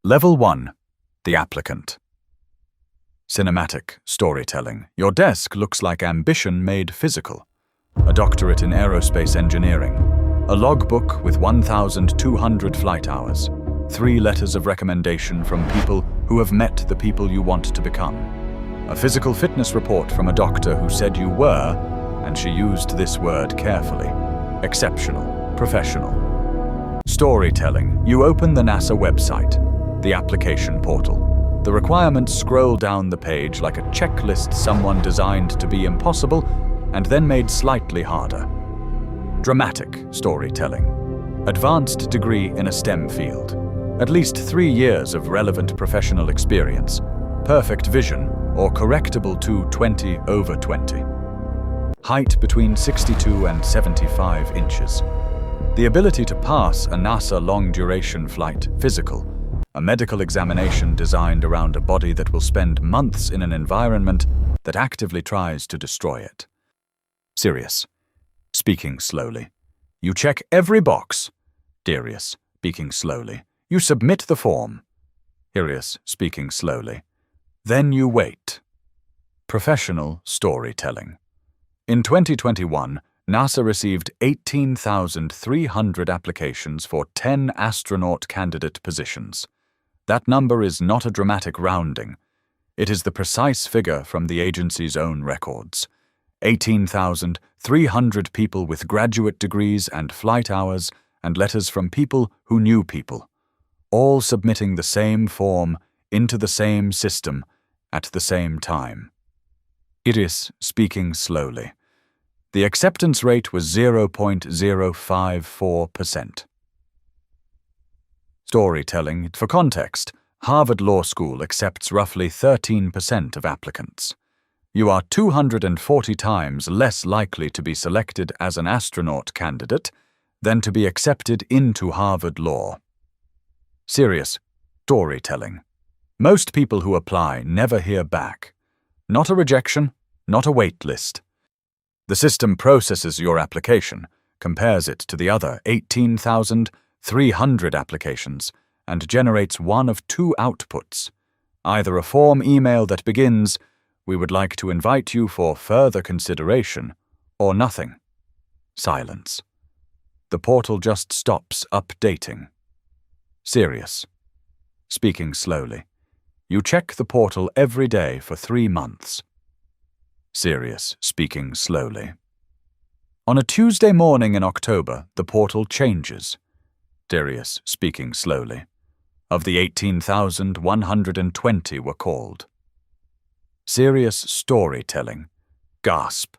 Level 1. The Applicant. Cinematic storytelling. Your desk looks like ambition made physical. A doctorate in aerospace engineering. A logbook with 1,200 flight hours. 3 letters of recommendation from people who have met the people you want to become. A physical fitness report from a doctor who said you were, and she used this word carefully, exceptional, professional. Storytelling. You open the NASA website, the application portal. The requirements scroll down the page like a checklist someone designed to be impossible and then made slightly harder. Dramatic storytelling. Advanced degree in a STEM field. At least 3 years of relevant professional experience. Perfect vision or correctable to 20/20. Height between 62 and 75 inches. The ability to pass a NASA long-duration flight physical. A medical examination designed around a body that will spend months in an environment that actively tries to destroy it. Serious. Speaking slowly. You check every box. Serious. Speaking slowly. You submit the form. Serious. Speaking slowly. Then you wait. Professional storytelling. In 2021, NASA received 18,300 applications for 10 astronaut candidate positions. That number is not a dramatic rounding. It is the precise figure from the agency's own records. 18,300 people with graduate degrees and flight hours and letters from people who knew people, all submitting the same form into the same system at the same time. Iris speaking slowly. The acceptance rate was 0.054%. Storytelling. For context, Harvard Law School accepts roughly 13% of applicants. You are 240 times less likely to be selected as an astronaut candidate than to be accepted into Harvard Law. Serious storytelling. Most people who apply never hear back. Not a rejection, not a wait list. The system processes your application, compares it to the other 18,300 applications, and generates one of 2 outputs. Either a form email that begins, "We would like to invite you for further consideration," or nothing. Silence. The portal just stops updating. Serious. Speaking slowly. You check the portal every day for 3 months. Serious. Speaking slowly. On a Tuesday morning in October, the portal changes. Serious. Speaking slowly. Of the 18,120 were called. Serious storytelling. Gasp.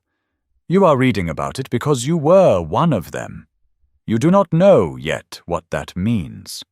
You are reading about it because you were one of them. You do not know yet what that means.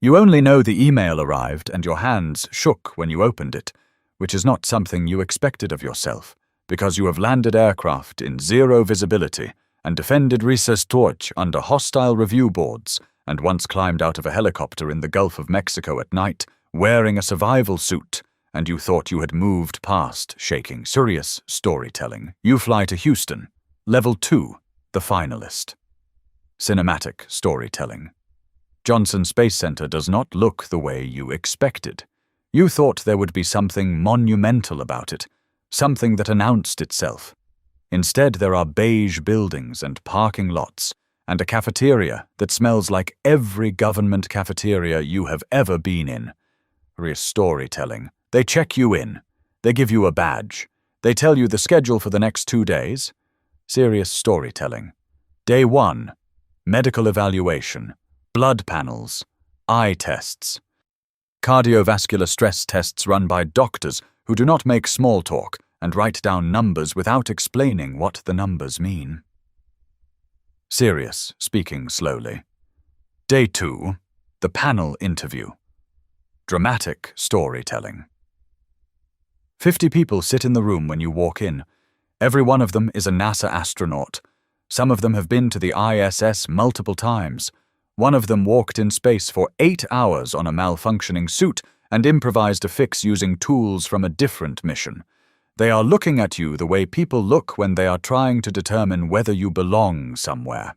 You only know the email arrived and your hands shook when you opened it, which is not something you expected of yourself, because you have landed aircraft in 0 visibility and defended research torch under hostile review boards and once climbed out of a helicopter in the Gulf of Mexico at night wearing a survival suit, and you thought you had moved past shaking. Serious storytelling. You fly to Houston. Level 2. The Finalist. Cinematic storytelling. Johnson Space Center does not look the way you expected. You thought there would be something monumental about it, something that announced itself. Instead, there are beige buildings and parking lots, and a cafeteria that smells like every government cafeteria you have ever been in. Storytelling. They check you in. They give you a badge. They tell you the schedule for the next 2 days. Serious storytelling. Day 1. Medical evaluation. Blood panels. Eye tests. Cardiovascular stress tests run by doctors who do not make small talk and write down numbers without explaining what the numbers mean. Serious, speaking slowly. Day 2. The panel interview. Dramatic storytelling. 50 people sit in the room when you walk in. Every one of them is a NASA astronaut. Some of them have been to the ISS multiple times. One of them walked in space for 8 hours on a malfunctioning suit and improvised a fix using tools from a different mission. They are looking at you the way people look when they are trying to determine whether you belong somewhere.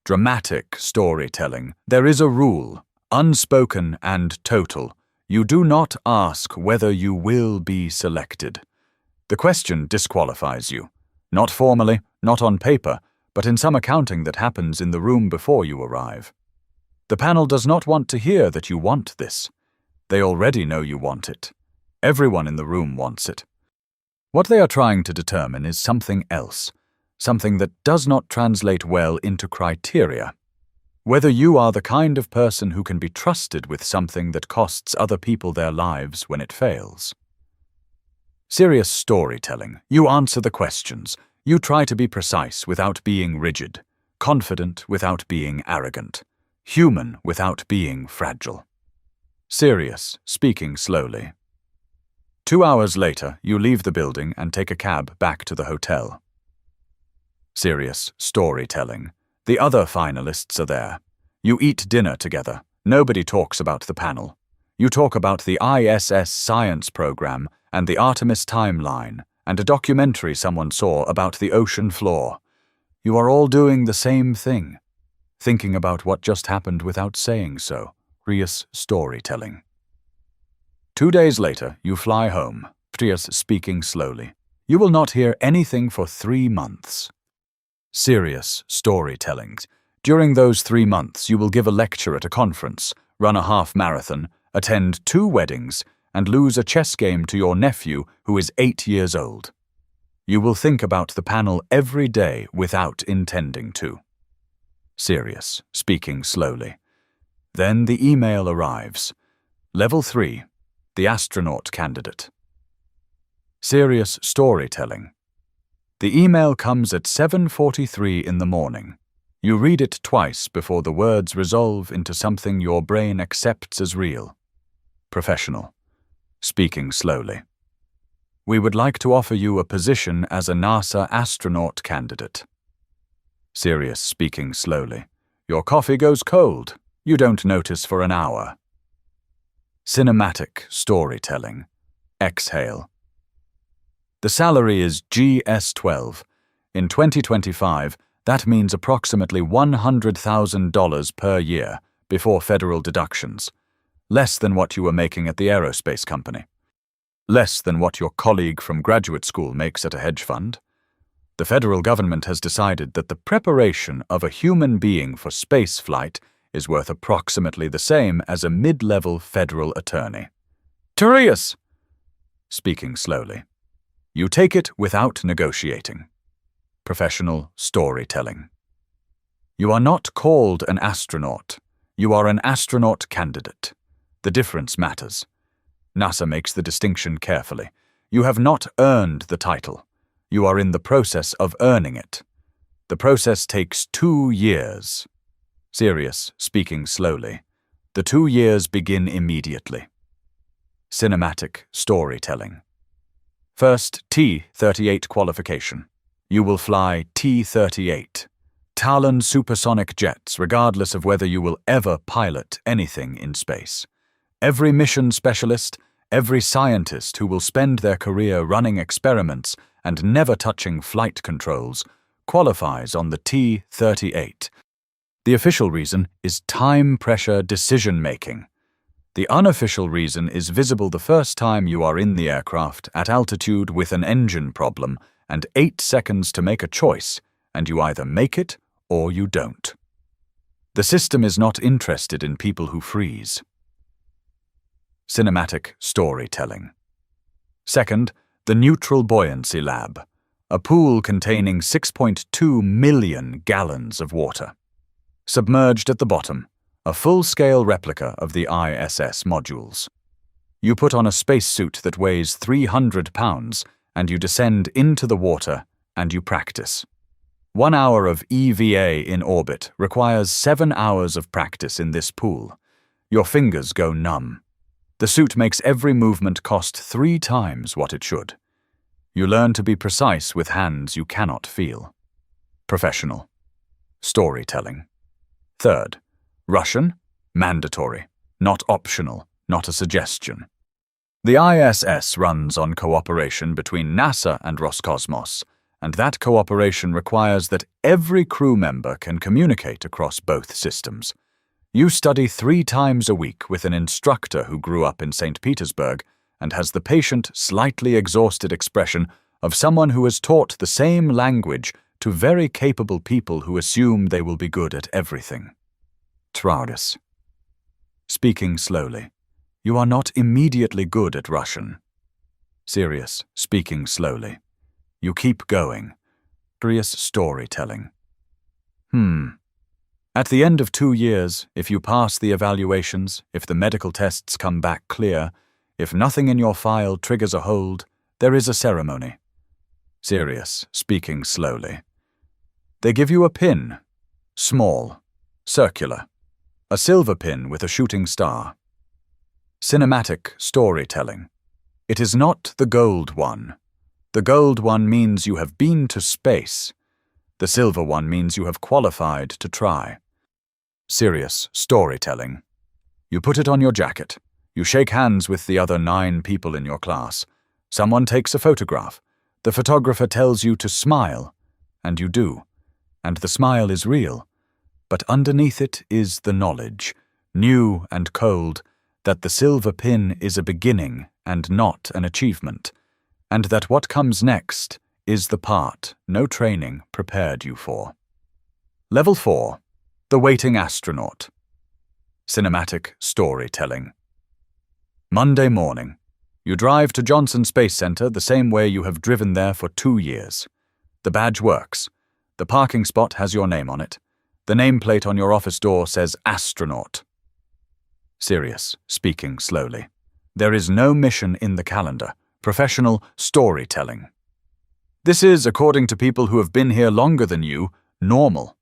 Dramatic storytelling. There is a rule. Unspoken and total. You do not ask whether you will be selected. The question disqualifies you. Not formally, not on paper, but in some accounting that happens in the room before you arrive. The panel does not want to hear that you want this. They already know you want it. Everyone in the room wants it. What they are trying to determine is something else, something that does not translate well into criteria. Whether you are the kind of person who can be trusted with something that costs other people their lives when it fails. Serious storytelling. You answer the questions. You try to be precise without being rigid, confident without being arrogant, human without being fragile. Serious, speaking slowly. 2 hours later, you leave the building and take a cab back to the hotel. Serious storytelling. The other finalists are there. You eat dinner together. Nobody talks about the panel. You talk about the ISS science program and the Artemis timeline and a documentary someone saw about the ocean floor. You are all doing the same thing, thinking about what just happened without saying so. Serious storytelling. 2 days later, you fly home. Serious speaking slowly. You will not hear anything for 3 months. Serious storytelling. During those 3 months, you will give a lecture at a conference, run a half marathon, attend 2 weddings, and lose a chess game to your nephew who is 8 years old. You will think about the panel every day without intending to. Serious, speaking slowly. Then the email arrives. Level 3, the astronaut candidate. Serious storytelling. The email comes at 7:43 in the morning. You read it twice before the words resolve into something your brain accepts as real. Professional. Speaking slowly. We would like to offer you a position as a NASA astronaut candidate. Serious, speaking slowly. Your coffee goes cold. You don't notice for an hour. Cinematic storytelling. Exhale. The salary is GS12. In 2025, that means approximately $100,000 per year before federal deductions. Less than what you were making at the aerospace company. Less than what your colleague from graduate school makes at a hedge fund. The federal government has decided that the preparation of a human being for space flight is worth approximately the same as a mid-level federal attorney. Serious! Speaking slowly. You take it without negotiating. Professional storytelling. You are not called an astronaut. You are an astronaut candidate. The difference matters. NASA makes the distinction carefully. You have not earned the title. You are in the process of earning it. The process takes 2 years. Serious, speaking slowly. The 2 years begin immediately. Cinematic storytelling. First, T-38 qualification. You will fly T-38. Talon supersonic jets, regardless of whether you will ever pilot anything in space. Every mission specialist, every scientist who will spend their career running experiments and never touching flight controls qualifies on the T-38. The official reason is time pressure decision-making. The unofficial reason is visible the first time you are in the aircraft at altitude with an engine problem and 8 seconds to make a choice, and you either make it or you don't. The system is not interested in people who freeze. Cinematic storytelling. Second, the Neutral Buoyancy Lab, a pool containing 6.2 million gallons of water. Submerged at the bottom, a full-scale replica of the ISS modules. You put on a spacesuit that weighs 300 pounds, and you descend into the water, and you practice. 1 hour of EVA in orbit requires 7 hours of practice in this pool. Your fingers go numb. The suit makes every movement cost 3 times what it should. You learn to be precise with hands you cannot feel. Professional. Storytelling. Third, Russian, mandatory, not optional, not a suggestion. The ISS runs on cooperation between NASA and Roscosmos, and that cooperation requires that every crew member can communicate across both systems. You study 3 times a week with an instructor who grew up in St. Petersburg and has the patient, slightly exhausted expression of someone who has taught the same language to very capable people who assume they will be good at everything. Traudis. Speaking slowly. You are not immediately good at Russian. Serious. Speaking slowly. You keep going. Serious storytelling. At the end of 2 years, if you pass the evaluations, if the medical tests come back clear, if nothing in your file triggers a hold, there is a ceremony. Serious. Speaking slowly. They give you a pin. Small. Circular. A silver pin with a shooting star. Cinematic storytelling. It is not the gold one. The gold one means you have been to space. The silver one means you have qualified to try. Serious storytelling. You put it on your jacket. You shake hands with the other 9 people in your class. Someone takes a photograph. The photographer tells you to smile, and you do. And the smile is real. But underneath it is the knowledge, new and cold, that the silver pin is a beginning and not an achievement, and that what comes next is the part no training prepared you for. Level 4. The Waiting Astronaut. Cinematic storytelling. Monday morning. You drive to Johnson Space Center the same way you have driven there for 2 years. The badge works. The parking spot has your name on it. The nameplate on your office door says Astronaut. Serious. Speaking slowly. There is no mission in the calendar. Professional storytelling. This is, according to people who have been here longer than you, normal.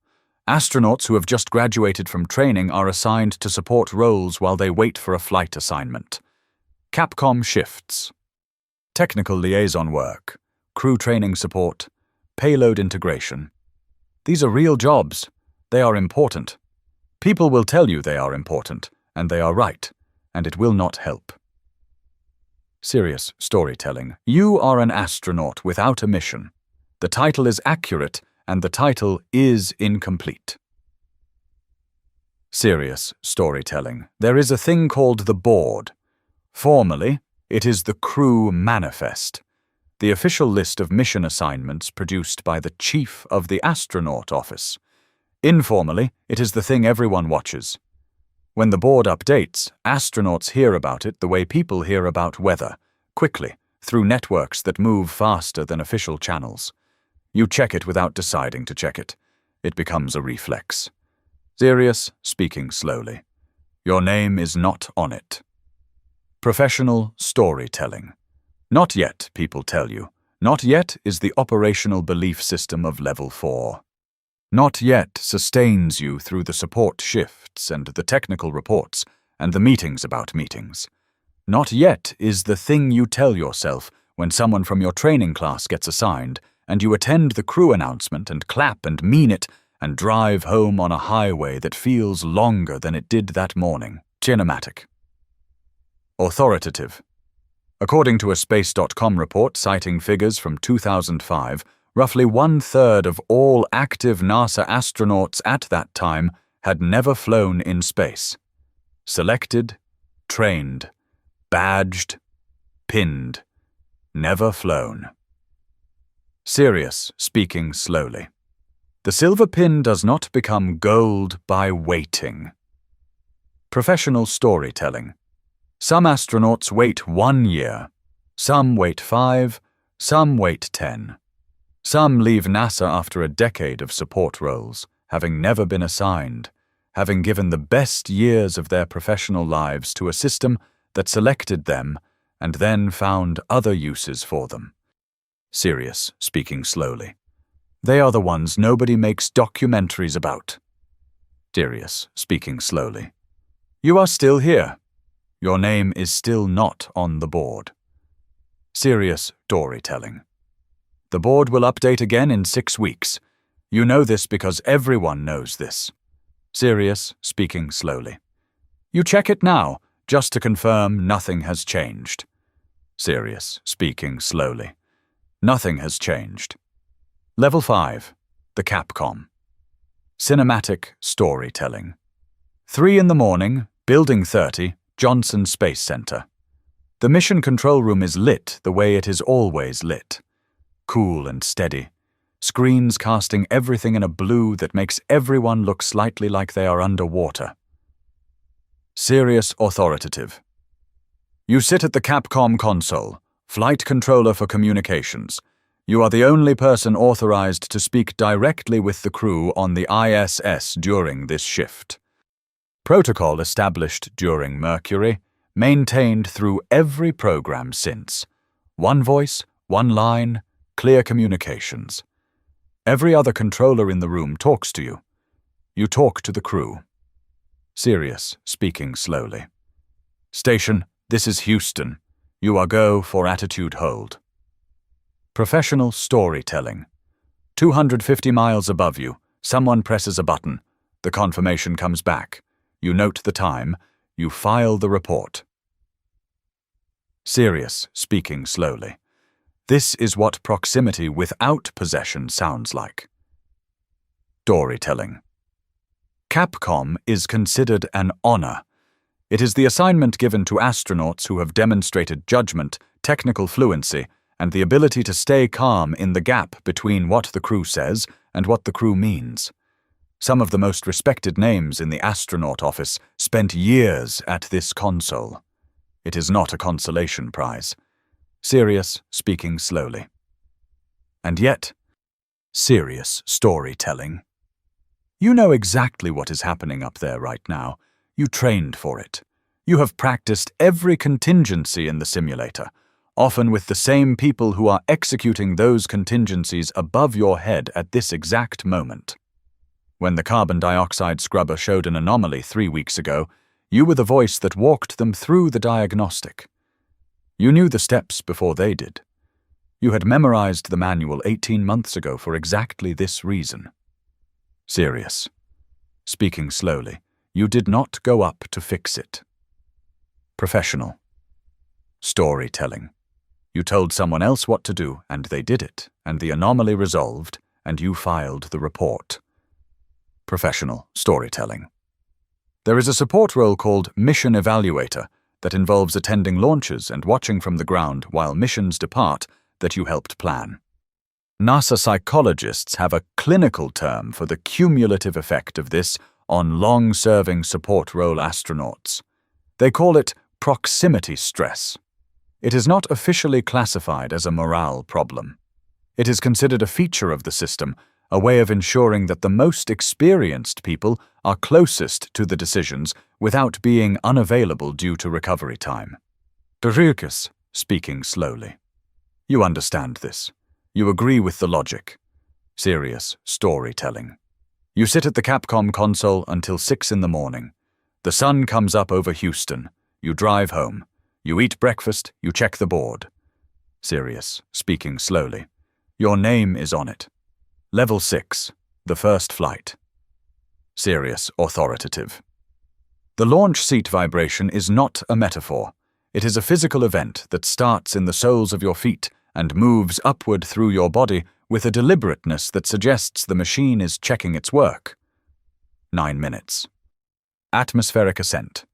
Astronauts who have just graduated from training are assigned to support roles while they wait for a flight assignment. CAPCOM shifts. Technical liaison work. Crew training support. Payload integration. These are real jobs. They are important. People will tell you they are important, and they are right, and it will not help. Serious storytelling. You are an astronaut without a mission. The title is accurate, and the title is incomplete. Serious storytelling. There is a thing called the board. Formally, it is the crew manifest, the official list of mission assignments produced by the chief of the astronaut office. Informally, it is the thing everyone watches. When the board updates, astronauts hear about it the way people hear about weather, quickly, through networks that move faster than official channels. You check it without deciding to check it. It becomes a reflex. Serious, speaking slowly. Your name is not on it. Professional storytelling. Not yet, people tell you. Not yet is the operational belief system of Level 4. Not yet sustains you through the support shifts and the technical reports and the meetings about meetings. Not yet is the thing you tell yourself when someone from your training class gets assigned and you attend the crew announcement and clap and mean it and drive home on a highway that feels longer than it did that morning. Cinematic. Authoritative. According to a Space.com report citing figures from 2005, roughly 1/3 of all active NASA astronauts at that time had never flown in space. Selected, trained, badged, pinned, never flown. Serious, speaking slowly. The silver pin does not become gold by waiting. Professional storytelling. Some astronauts wait 1 year. Some wait 5. Some wait 10. Some leave NASA after a decade of support roles, having never been assigned, having given the best years of their professional lives to a system that selected them and then found other uses for them. Serious, speaking slowly. They are the ones nobody makes documentaries about. Serious, speaking slowly. You are still here. Your name is still not on the board. Serious storytelling. The board will update again in 6 weeks. You know this because everyone knows this. Serious, speaking slowly. You check it now, just to confirm nothing has changed. Serious, speaking slowly. Nothing has changed. Level 5. The CAPCOM. Cinematic storytelling. 3 in the morning, Building 30, Johnson Space Center. The mission control room is lit the way it is always lit. Cool and steady. Screens casting everything in a blue that makes everyone look slightly like they are underwater. Serious authoritative. You sit at the CAPCOM console, flight controller for communications. You are the only person authorized to speak directly with the crew on the ISS during this shift. Protocol established during Mercury, maintained through every program since. One voice, one line, clear communications. Every other controller in the room talks to you. You talk to the crew. Sirius, speaking slowly. Station, this is Houston. You are go for attitude hold. Professional storytelling. 250 miles above you, someone presses a button. The confirmation comes back. You note the time. You file the report. Sirius, speaking slowly. This is what proximity without possession sounds like. Storytelling. CAPCOM is considered an honor. It is the assignment given to astronauts who have demonstrated judgment, technical fluency, and the ability to stay calm in the gap between what the crew says and what the crew means. Some of the most respected names in the astronaut office spent years at this console. It is not a consolation prize. Sirius, speaking slowly. And yet, serious storytelling. You know exactly what is happening up there right now. You trained for it. You have practiced every contingency in the simulator, often with the same people who are executing those contingencies above your head at this exact moment. When the carbon dioxide scrubber showed an anomaly 3 weeks ago, you were the voice that walked them through the diagnostic. You knew the steps before they did. You had memorized the manual 18 months ago for exactly this reason. Sirius. Speaking slowly, you did not go up to fix it. Professional. Storytelling. You told someone else what to do, and they did it, and the anomaly resolved, and you filed the report. Professional storytelling. There is a support role called Mission Evaluator that involves attending launches and watching from the ground while missions depart that you helped plan. NASA psychologists have a clinical term for the cumulative effect of this on long-serving support role astronauts. They call it proximity stress. It is not officially classified as a morale problem. It is considered a feature of the system, a way of ensuring that the most experienced people are closest to the decisions without being unavailable due to recovery time. Derikus, speaking slowly. You understand this. You agree with the logic. Serious storytelling. You sit at the CAPCOM console until 6 in the morning. The sun comes up over Houston. You drive home. You eat breakfast. You check the board. Serious, speaking slowly. Your name is on it. Level 6, the first flight. Serious, authoritative. The launch seat vibration is not a metaphor. It is a physical event that starts in the soles of your feet and moves upward through your body with a deliberateness that suggests the machine is checking its work. 9 minutes. Atmospheric ascent.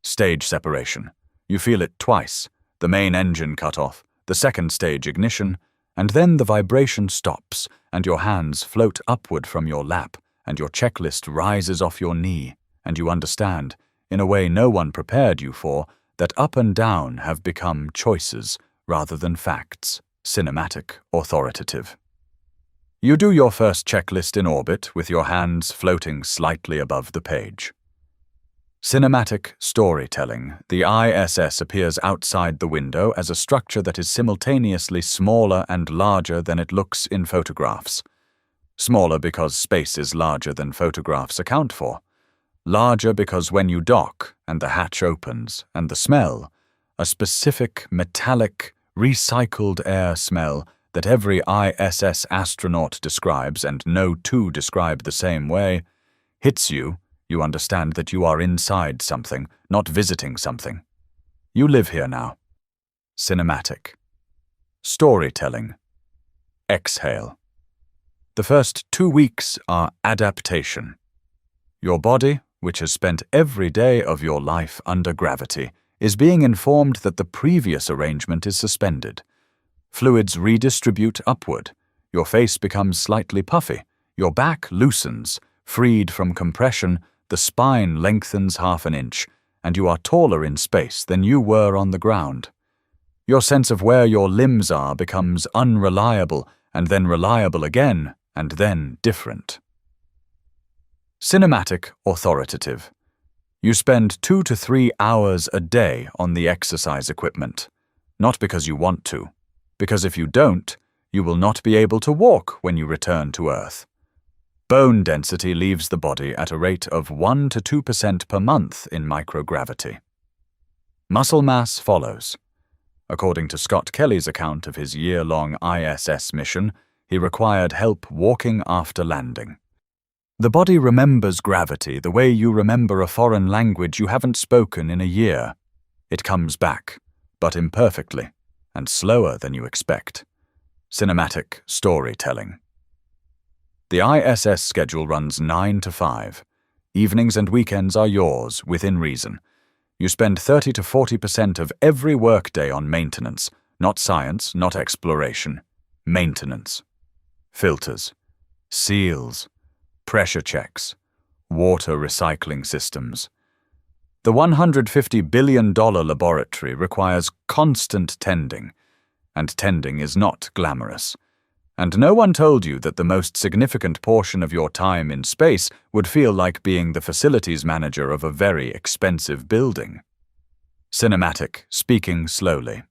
Stage separation. You feel it twice. The main engine cut off, the second stage ignition, and then the vibration stops, and your hands float upward from your lap, and your checklist rises off your knee, and you understand, in a way no one prepared you for, that up and down have become choices rather than facts, cinematic, authoritative. You do your first checklist in orbit with your hands floating slightly above the page. Cinematic storytelling. The ISS appears outside the window as a structure that is simultaneously smaller and larger than it looks in photographs. Smaller because space is larger than photographs account for. Larger because when you dock and the hatch opens and the smell, a specific metallic, recycled air smell that every ISS astronaut describes and no two describe the same way, hits you. You understand that you are inside something, not visiting something. You live here now. Cinematic. Storytelling. Exhale. The first 2 weeks are adaptation. Your body, which has spent every day of your life under gravity, is being informed that the previous arrangement is suspended. Fluids redistribute upward. Your face becomes slightly puffy. Your back loosens. Freed from compression, the spine lengthens half an inch, and you are taller in space than you were on the ground. Your sense of where your limbs are becomes unreliable, and then reliable again, and then different. Cinematic authoritative. You spend 2 to 3 hours a day on the exercise equipment, not because you want to, because if you don't, you will not be able to walk when you return to Earth. Bone density leaves the body at a rate of 1 to 2% per month in microgravity. Muscle mass follows. According to Scott Kelly's account of his year-long ISS mission, he required help walking after landing. The body remembers gravity the way you remember a foreign language you haven't spoken in a year. It comes back, but imperfectly, and slower than you expect. Cinematic storytelling. The ISS schedule runs 9 to 5. Evenings and weekends are yours, within reason. You spend 30 to 40% of every workday on maintenance, not science, not exploration. Maintenance. Filters. Seals. Pressure checks. Water recycling systems. The $150 billion laboratory requires constant tending, and tending is not glamorous. And no one told you that the most significant portion of your time in space would feel like being the facilities manager of a very expensive building. Cinematic, speaking slowly.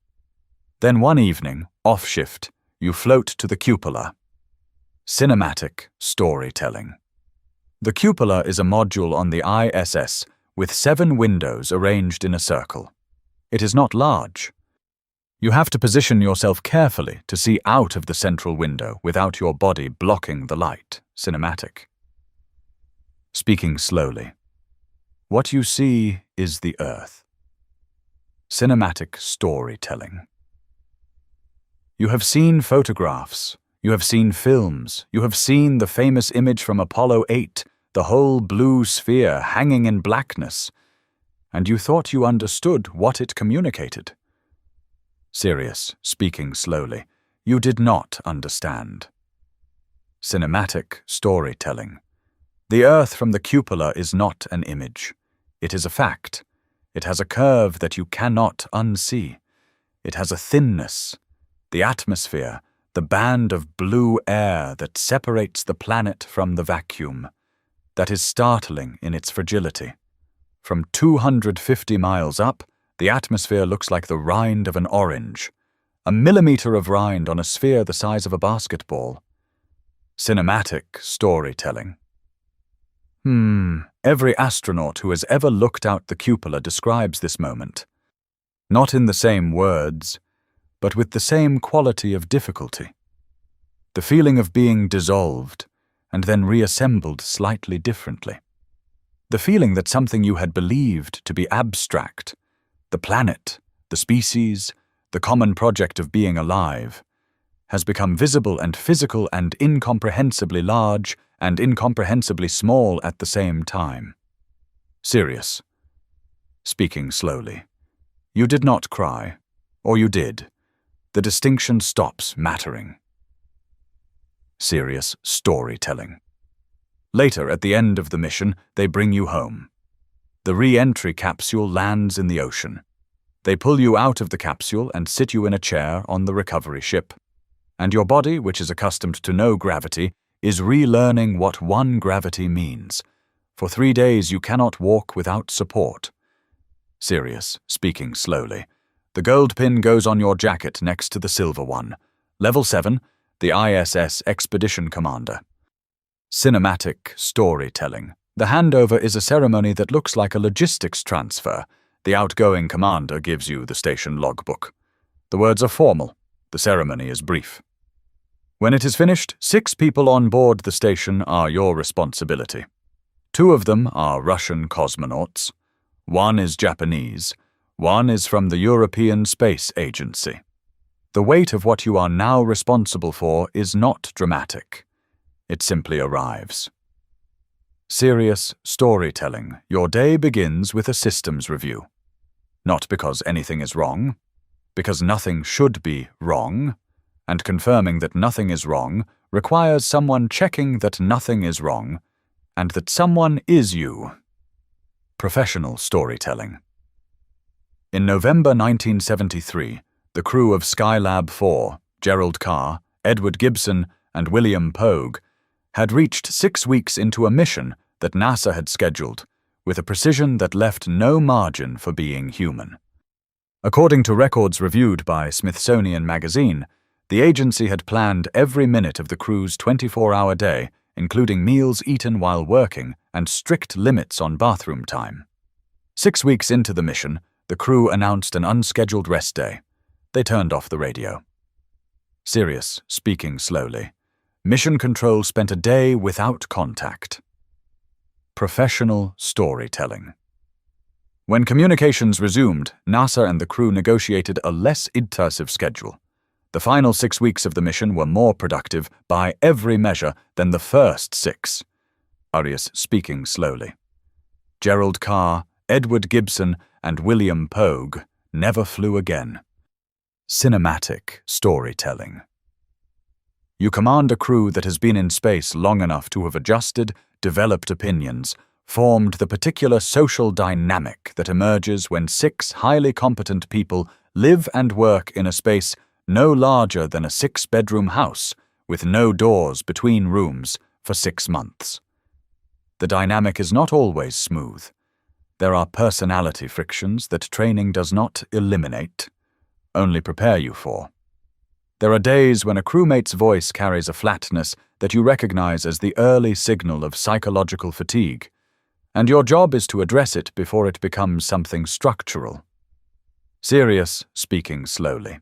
Then one evening, off shift, you float to the cupola. Cinematic storytelling. The cupola is a module on the ISS with 7 windows arranged in a circle. It is not large. You have to position yourself carefully to see out of the central window without your body blocking the light. Cinematic. Speaking slowly. What you see is the Earth. Cinematic storytelling. You have seen photographs. You have seen films. You have seen the famous image from Apollo 8, the whole blue sphere hanging in blackness, and you thought you understood what it communicated. Serious, speaking slowly. You did not understand. Cinematic storytelling. The Earth from the cupola is not an image. It is a fact. It has a curve that you cannot unsee. It has a thinness. The atmosphere, the band of blue air that separates the planet from the vacuum. That is startling in its fragility. From 250 miles up, the atmosphere looks like the rind of an orange. A millimeter of rind on a sphere the size of a basketball. Cinematic storytelling. Every astronaut who has ever looked out the cupola describes this moment. Not in the same words, but with the same quality of difficulty. The feeling of being dissolved, and then reassembled slightly differently. The feeling that something you had believed to be abstract, the planet, the species, the common project of being alive, has become visible and physical and incomprehensibly large and incomprehensibly small at the same time. Serious. Speaking slowly. You did not cry, or you did. The distinction stops mattering. Serious storytelling. Later, at the end of the mission, they bring you home. The re-entry capsule lands in the ocean. They pull you out of the capsule and sit you in a chair on the recovery ship. And your body, which is accustomed to no gravity, is relearning what one gravity means. For 3 days you cannot walk without support. Serious, speaking slowly. The gold pin goes on your jacket next to the silver one. Level 7, the ISS Expedition Commander. Cinematic storytelling. The handover is a ceremony that looks like a logistics transfer. The outgoing commander gives you the station logbook. The words are formal. The ceremony is brief. When it is finished, 6 people on board the station are your responsibility. 2 of them are Russian cosmonauts. 1 is Japanese. 1 is from the European Space Agency. The weight of what you are now responsible for is not dramatic. It simply arrives. Serious storytelling. Your day begins with a systems review. Not because anything is wrong, because nothing should be wrong, and confirming that nothing is wrong requires someone checking that nothing is wrong, and that someone is you. Professional storytelling. In November 1973, the crew of Skylab 4, Gerald Carr, Edward Gibson, and William Pogue, had reached 6 weeks into a mission that NASA had scheduled, with a precision that left no margin for being human. According to records reviewed by Smithsonian Magazine, the agency had planned every minute of the crew's 24-hour day, including meals eaten while working and strict limits on bathroom time. 6 weeks into the mission, the crew announced an unscheduled rest day. They turned off the radio. Sirius, speaking slowly. Mission Control spent a day without contact. Professional storytelling. When communications resumed, NASA and the crew negotiated a less intrusive schedule. The final 6 weeks of the mission were more productive by every measure than the first 6. Arias speaking slowly. Gerald Carr, Edward Gibson, and William Pogue never flew again. Cinematic storytelling. You command a crew that has been in space long enough to have adjusted, developed opinions, formed the particular social dynamic that emerges when 6 highly competent people live and work in a space no larger than a 6-bedroom house with no doors between rooms for 6 months. The dynamic is not always smooth. There are personality frictions that training does not eliminate, only prepare you for. There are days when a crewmate's voice carries a flatness that you recognize as the early signal of psychological fatigue, and your job is to address it before it becomes something structural. Sirius, speaking slowly.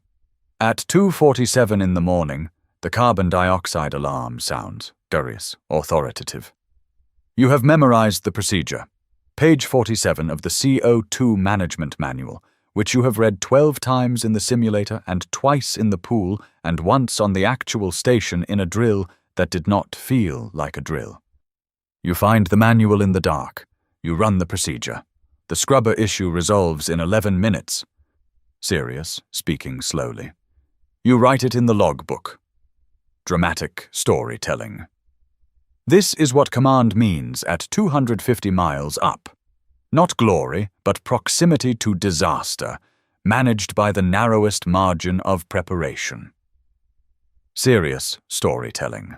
At 2:47 in the morning, the carbon dioxide alarm sounds, Darius, authoritative. You have memorized the procedure. Page 47 of the CO2 Management Manual, which you have read 12 times in the simulator and twice in the pool and once on the actual station in a drill that did not feel like a drill. You find the manual in the dark. You run the procedure. The scrubber issue resolves in 11 minutes. Sirius, speaking slowly. You write it in the logbook. Dramatic storytelling. This is what command means at 250 miles up. Not glory, but proximity to disaster, managed by the narrowest margin of preparation. Serious storytelling.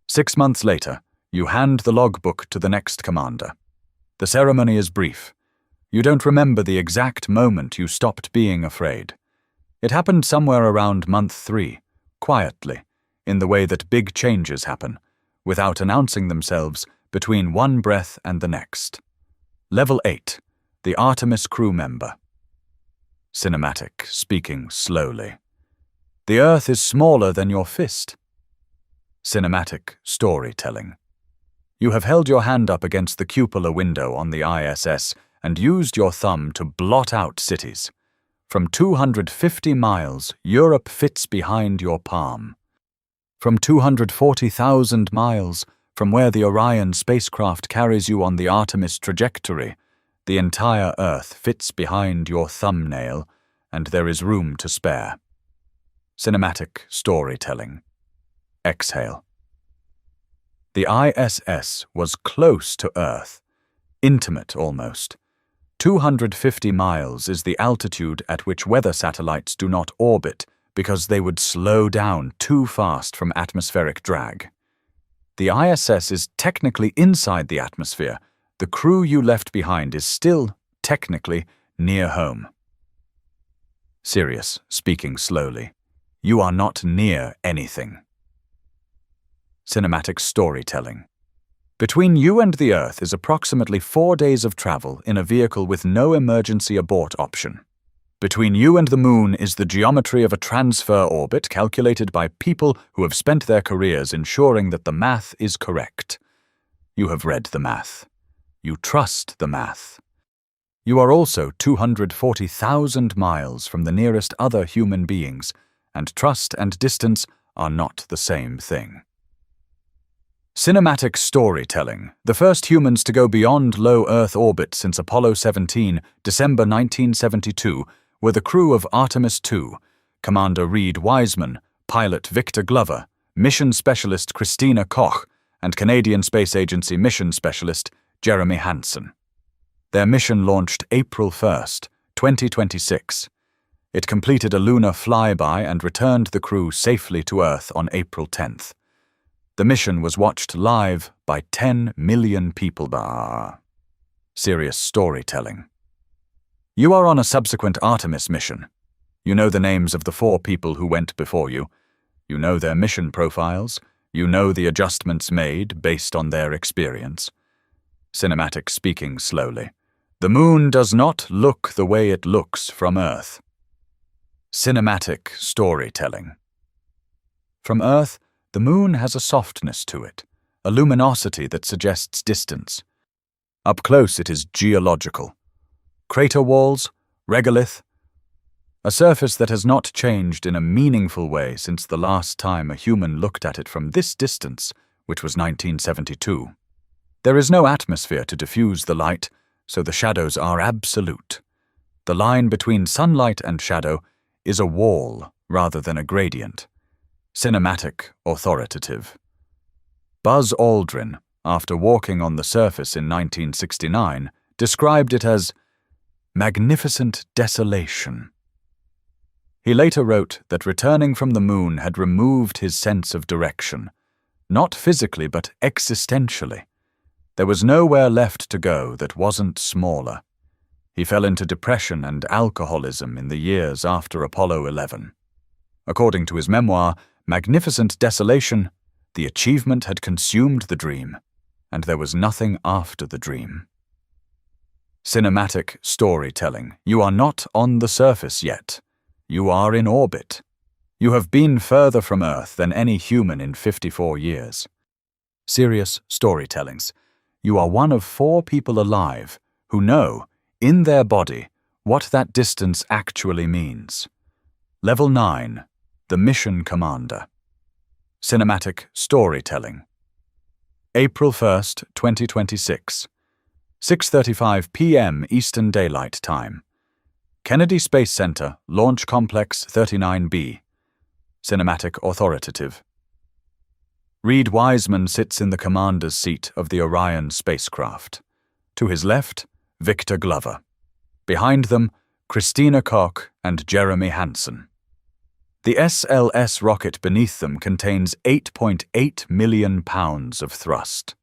6 months later, you hand the logbook to the next commander. The ceremony is brief. You don't remember the exact moment you stopped being afraid. It happened somewhere around month 3, quietly, in the way that big changes happen, without announcing themselves between one breath and the next. Level 8, the Artemis crew member. Cinematic, speaking slowly. The Earth is smaller than your fist. Cinematic storytelling. You have held your hand up against the cupola window on the ISS and used your thumb to blot out cities. From 250 miles, Europe fits behind your palm. From 240,000 miles, from where the Orion spacecraft carries you on the Artemis trajectory, the entire Earth fits behind your thumbnail, and there is room to spare. Cinematic storytelling. Exhale. The ISS was close to Earth, intimate almost. 250 miles is the altitude at which weather satellites do not orbit because they would slow down too fast from atmospheric drag. The ISS is technically inside the atmosphere. The crew you left behind is still, technically, near home. Sirius, speaking slowly. You are not near anything. Cinematic storytelling. Between you and the Earth is approximately 4 days of travel in a vehicle with no emergency abort option. Between you and the Moon is the geometry of a transfer orbit calculated by people who have spent their careers ensuring that the math is correct. You have read the math. You trust the math. You are also 240,000 miles from the nearest other human beings, and trust and distance are not the same thing. Cinematic storytelling. The first humans to go beyond low Earth orbit since Apollo 17, December 1972, were the crew of Artemis 2, Commander Reed Wiseman, pilot Victor Glover, mission specialist Christina Koch, and Canadian Space Agency mission specialist Jeremy Hansen. Their mission launched April 1, 2026. It completed a lunar flyby and returned the crew safely to Earth on April 10th. The mission was watched live by 10 million people. Serious storytelling. You are on a subsequent Artemis mission. You know the names of the 4 people who went before you. You know their mission profiles. You know the adjustments made based on their experience. Cinematic speaking slowly. The moon does not look the way it looks from Earth. Cinematic storytelling. From Earth, the moon has a softness to it, a luminosity that suggests distance. Up close it is geological. Crater walls, regolith, a surface that has not changed in a meaningful way since the last time a human looked at it from this distance, which was 1972. There is no atmosphere to diffuse the light, so the shadows are absolute. The line between sunlight and shadow is a wall rather than a gradient. Cinematic authoritative. Buzz Aldrin, after walking on the surface in 1969, described it as magnificent desolation. He later wrote that returning from the moon had removed his sense of direction, not physically but existentially. There was nowhere left to go that wasn't smaller. He fell into depression and alcoholism in the years after Apollo 11. According to his memoir, Magnificent Desolation, the achievement had consumed the dream, and there was nothing after the dream. Cinematic storytelling. You are not on the surface yet. You are in orbit. You have been further from Earth than any human in 54 years. Serious storytellings. You are one of 4 people alive who know, in their body, what that distance actually means. Level 9. The Mission Commander. Cinematic storytelling. April 1st, 2026. 6:35 p.m. Eastern Daylight Time. Kennedy Space Center, Launch Complex 39B. Cinematic authoritative. Reed Wiseman sits in the commander's seat of the Orion spacecraft. To his left, Victor Glover. Behind them, Christina Koch and Jeremy Hansen. The SLS rocket beneath them contains 8.8 million pounds of thrust.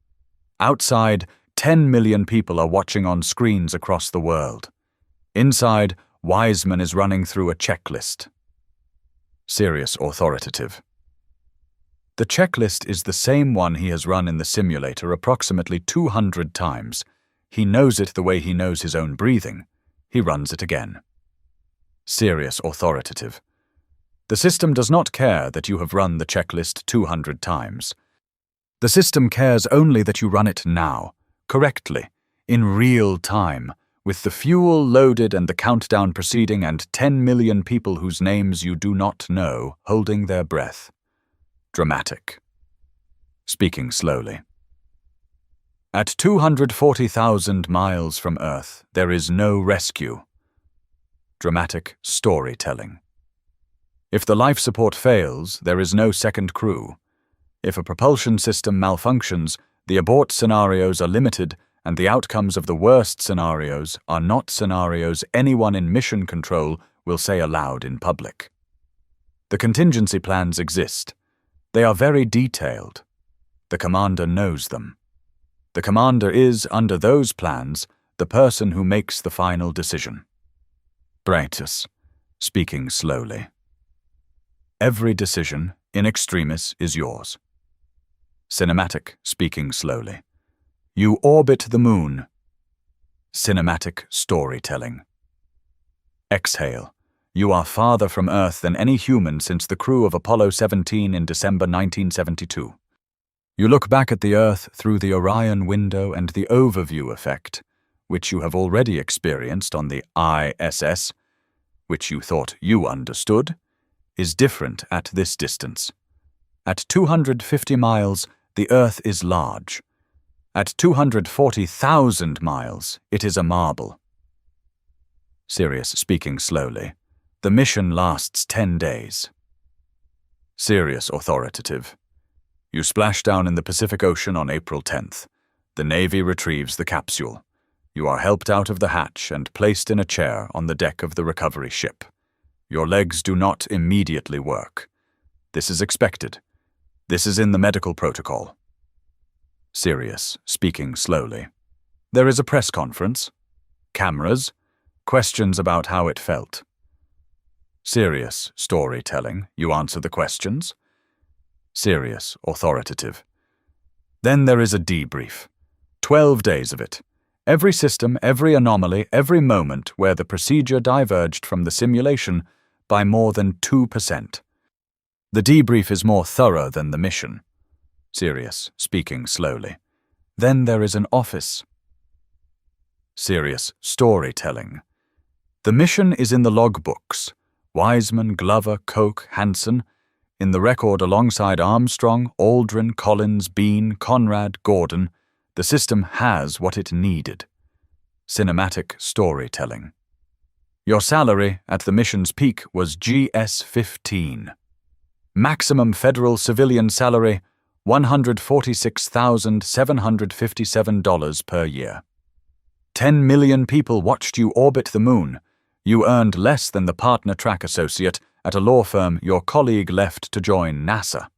Outside, 10 million people are watching on screens across the world. Inside, Wiseman is running through a checklist. Serious authoritative. The checklist is the same one he has run in the simulator approximately 200 times. He knows it the way he knows his own breathing. He runs it again. Serious authoritative. The system does not care that you have run the checklist 200 times. The system cares only that you run it now, correctly, in real time, with the fuel loaded and the countdown proceeding and 10 million people whose names you do not know holding their breath. Dramatic. Speaking slowly. At 240,000 miles from Earth, there is no rescue. Dramatic storytelling. If the life support fails, there is no second crew. If a propulsion system malfunctions, the abort scenarios are limited, and the outcomes of the worst scenarios are not scenarios anyone in mission control will say aloud in public. The contingency plans exist. They are very detailed. The commander knows them. The commander is, under those plans, the person who makes the final decision. Brightus, speaking slowly. Every decision, in extremis, is yours. Cinematic, speaking slowly. You orbit the moon. Cinematic storytelling. Exhale. You are farther from Earth than any human since the crew of Apollo 17 in December 1972. You look back at the Earth through the Orion window and the overview effect, which you have already experienced on the ISS, which you thought you understood, is different at this distance. At 250 miles, The Earth is large. At 240,000 miles, it is a marble. Sirius, speaking slowly. The mission lasts 10 days. Sirius, authoritative. You splash down in the Pacific Ocean on April 10th. The Navy retrieves the capsule. You are helped out of the hatch and placed in a chair on the deck of the recovery ship. Your legs do not immediately work. This is expected. This is in the medical protocol. Sirius, speaking slowly. There is a press conference. Cameras. Questions about how it felt. Sirius, storytelling. You answer the questions. Sirius, authoritative. Then there is a debrief. 12 days of it. Every system, every anomaly, every moment where the procedure diverged from the simulation by more than 2%. The debrief is more thorough than the mission. Sirius, speaking slowly. Then there is an office. Sirius, storytelling. The mission is in the logbooks. Wiseman, Glover, Koch, Hansen. In the record alongside Armstrong, Aldrin, Collins, Bean, Conrad, Gordon, the system has what it needed. Cinematic storytelling. Your salary at the mission's peak was GS-15. Maximum federal civilian salary, $146,757 per year. 10 million people watched you orbit the moon. You earned less than the partner track associate at a law firm your colleague left to join NASA.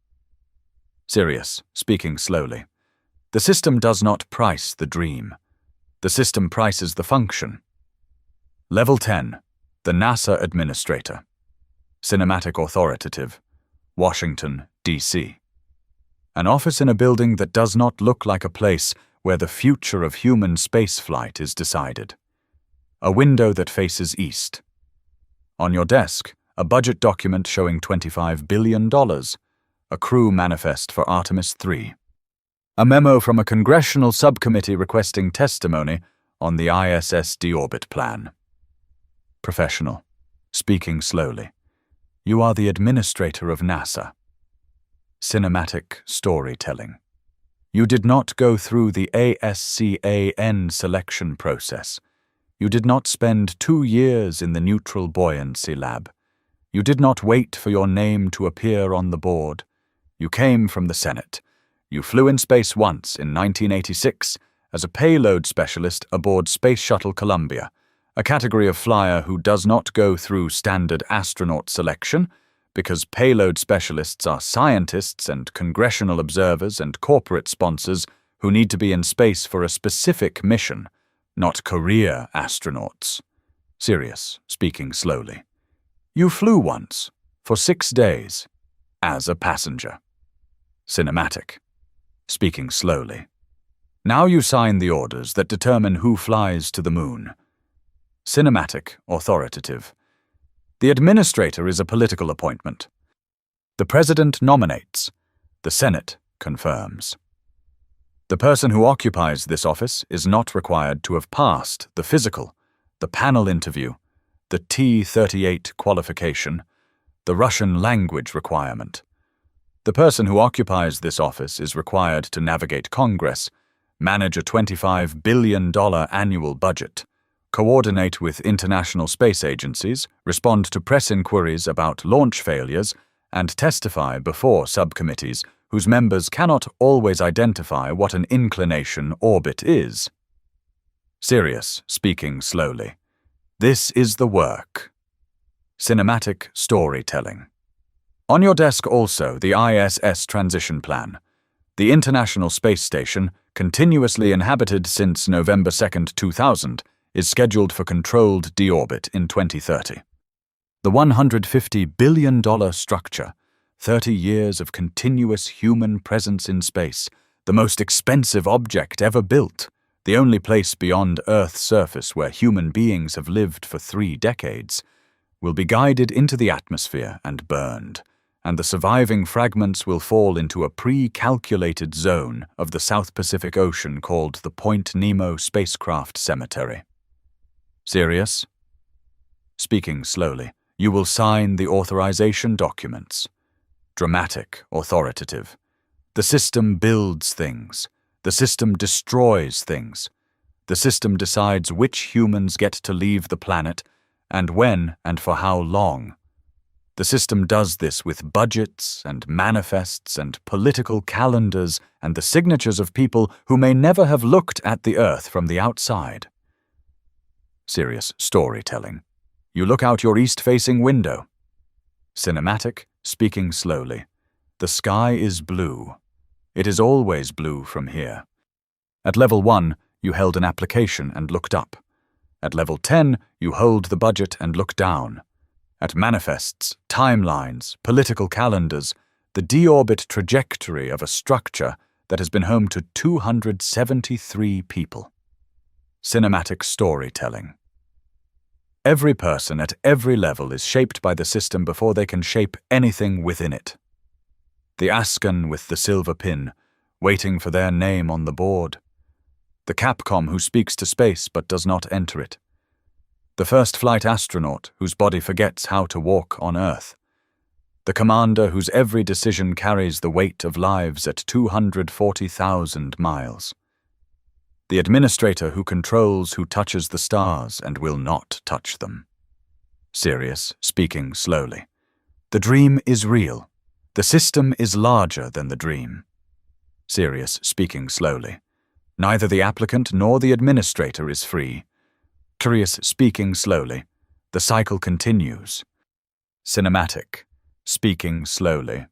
Sirius, speaking slowly. The system does not price the dream. The system prices the function. Level 10. The NASA Administrator. Cinematic authoritative. Washington, D.C. An office in a building that does not look like a place where the future of human spaceflight is decided. A window that faces east. On your desk, a budget document showing $25 billion, a crew manifest for Artemis 3. A memo from a congressional subcommittee requesting testimony on the ISS deorbit plan. Professional, speaking slowly. You are the administrator of NASA. Cinematic storytelling. You did not go through the ASCAN selection process. You did not spend 2 years in the neutral buoyancy lab. You did not wait for your name to appear on the board. You came from the Senate. You flew in space once in 1986 as a payload specialist aboard Space Shuttle Columbia, a category of flyer who does not go through standard astronaut selection because payload specialists are scientists and congressional observers and corporate sponsors who need to be in space for a specific mission, not career astronauts. Sirius, speaking slowly. You flew once, for 6 days, as a passenger. Cinematic, speaking slowly. Now you sign the orders that determine who flies to the moon. Cinematic, authoritative. The administrator is a political appointment. The president nominates. The Senate confirms. The person who occupies this office is not required to have passed the physical, the panel interview, the T-38 qualification, the Russian language requirement. The person who occupies this office is required to navigate Congress, manage a $25 billion annual budget, coordinate with international space agencies, respond to press inquiries about launch failures, and testify before subcommittees whose members cannot always identify what an inclination orbit is. Sirius, speaking slowly. This is the work. Cinematic storytelling. On your desk also the ISS transition plan. The International Space Station, continuously inhabited since November 2, 2000, is scheduled for controlled deorbit in 2030. The $150 billion structure, 30 years of continuous human presence in space, the most expensive object ever built, the only place beyond Earth's surface where human beings have lived for 3 decades, will be guided into the atmosphere and burned, and the surviving fragments will fall into a pre-calculated zone of the South Pacific Ocean called the Point Nemo Spacecraft Cemetery. Sirius? Speaking slowly, you will sign the authorization documents. Dramatic, authoritative. The system builds things. The system destroys things. The system decides which humans get to leave the planet, and when and for how long. The system does this with budgets and manifests and political calendars and the signatures of people who may never have looked at the Earth from the outside. Serious storytelling. You look out your east-facing window. Cinematic, speaking slowly. The sky is blue. It is always blue from here. At level 1, you held an application and looked up. At level 10, you hold the budget and look down. At manifests, timelines, political calendars, the deorbit trajectory of a structure that has been home to 273 people. Cinematic storytelling. Every person at every level is shaped by the system before they can shape anything within it. The Ascan with the silver pin, waiting for their name on the board. The CAPCOM who speaks to space but does not enter it. The first flight astronaut whose body forgets how to walk on Earth. The commander whose every decision carries the weight of lives at 240,000 miles. The administrator who controls who touches the stars and will not touch them. Serious, speaking slowly. The dream is real. The system is larger than the dream. Serious, speaking slowly. Neither the applicant nor the administrator is free. Curious, speaking slowly. The cycle continues. Cinematic, speaking slowly.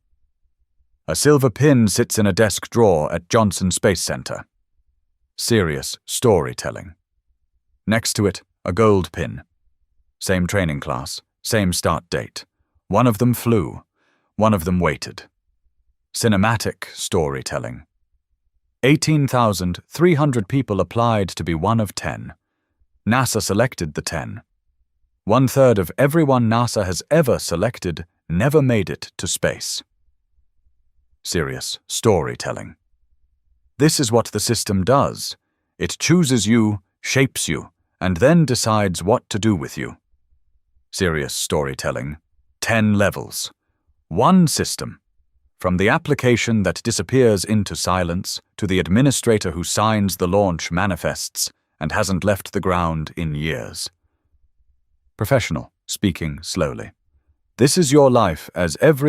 A silver pin sits in a desk drawer at Johnson Space Center. Serious, storytelling. Next to it, a gold pin. Same training class, same start date. One of them flew. One of them waited. Cinematic storytelling. 18,300 people applied to be one of 10. NASA selected the 10. 1/3 of everyone NASA has ever selected never made it to space. Serious storytelling. This is what the system does. It chooses you, shapes you, and then decides what to do with you. Serious storytelling. 10 levels. One system. From the application that disappears into silence to the administrator who signs the launch manifests and hasn't left the ground in years. Professional, speaking slowly. This is your life as every